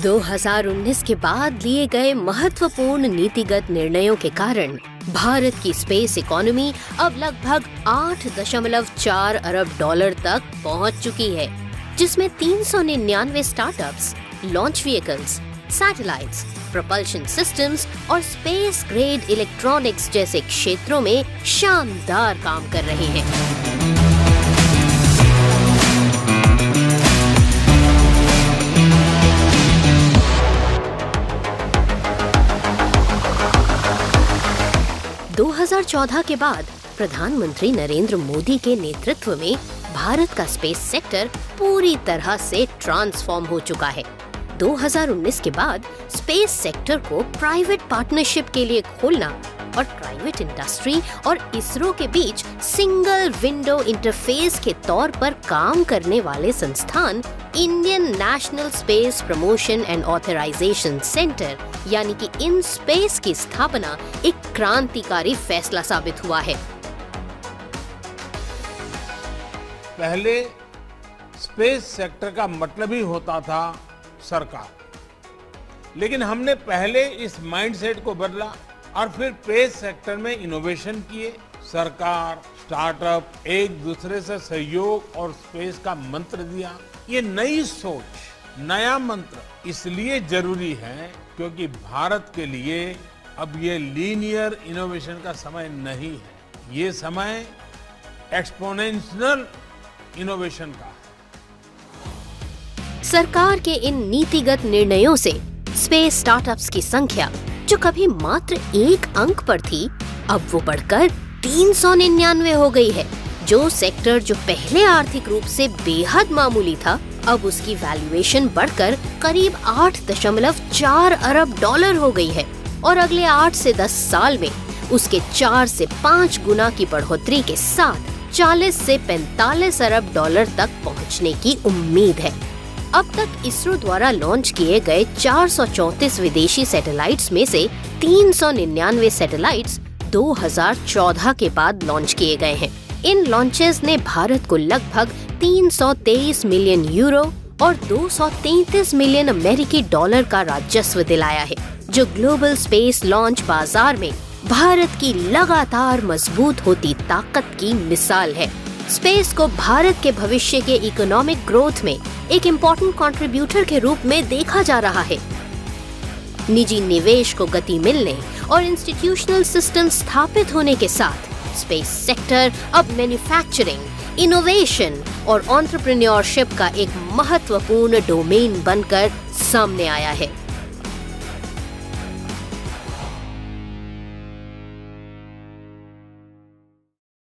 2019 के बाद लिए गए महत्वपूर्ण नीतिगत निर्णयों के कारण भारत की स्पेस इकोनॉमी अब लगभग 8.4 अरब डॉलर तक पहुंच चुकी है, जिसमें 399 startups, launch vehicles, satellites, propulsion systems और स्पेस ग्रेड इलेक्ट्रॉनिक्स जैसे क्षेत्रों में शानदार काम कर रहे हैं। 2014 के बाद प्रधानमंत्री नरेंद्र मोदी के नेतृत्व में भारत का स्पेस सेक्टर पूरी तरह से ट्रांसफॉर्म हो चुका है। 2019 के बाद स्पेस सेक्टर को प्राइवेट पार्टनरशिप के लिए खोलना और प्राइवेट इंडस्ट्री और इसरो के बीच सिंगल विंडो इंटरफेस के तौर पर काम करने वाले संस्थान Indian National Space Promotion and Authorisation Centre यानी कि इन स्पेस की स्थापना एक क्रांतिकारी फैसला साबित हुआ है। पहले स्पेस सेक्टर का मतलब ही होता था सरकार, लेकिन हमने पहले इस माइंडसेट को बदला और फिर स्पेस सेक्टर में इनोवेशन किए। सरकार, स्टार्टअप एक दूसरे से सहयोग और स्पेस का मंत्र दिया। ये नई सोच, नया मंत्र इसलिए जरूरी है क्योंकि भारत के लिए अब ये लीनियर इनोवेशन का समय नहीं है, ये समय एक्सपोनेंशियल इनोवेशन का है। सरकार के इन नीतिगत निर्णयों से स्पेस स्टार्टअप्स की संख्या जो कभी मात्र 1 अंक पर थी, अब वो बढ़कर 399 हो गई है। जो सेक्टर जो पहले आर्थिक रूप से बेहद मामूली था, अब उसकी वैल्यूएशन बढ़कर करीब 8.4 अरब डॉलर हो गई है और अगले 8 से 10 साल में उसके 4 से 5 गुना की बढ़ोतरी के साथ 40 से 45 अरब डॉलर तक पहुंचने की उम्मीद है। अब तक इसरो द्वारा लॉन्च किए गए 434 विदेशी सैटेलाइट्स में से 399 सैटेलाइट्स 2014 के बाद लॉन्च किए गए हैं। इन लॉन्चेस ने भारत को लगभग 323 मिलियन यूरो और 233 मिलियन अमेरिकी डॉलर का राजस्व दिलाया है, जो ग्लोबल स्पेस लॉन्च बाजार में भारत की लगातार मजबूत होती ताकत की मिसाल है। स्पेस को भारत के भविष्य के इकोनॉमिक ग्रोथ में एक इम्पोर्टेंट कंट्रीब्यूटर के रूप में देखा जा रहा है। निजी निवेश को गति मिलने और इंस्टीट्यूशनल सिस्टम स्थापित होने के साथ स्पेस सेक्टर अब मैन्युफैक्चरिंग, इनोवेशन और एंटरप्रेन्योरशिप का एक महत्वपूर्ण डोमेन बनकर सामने आया है।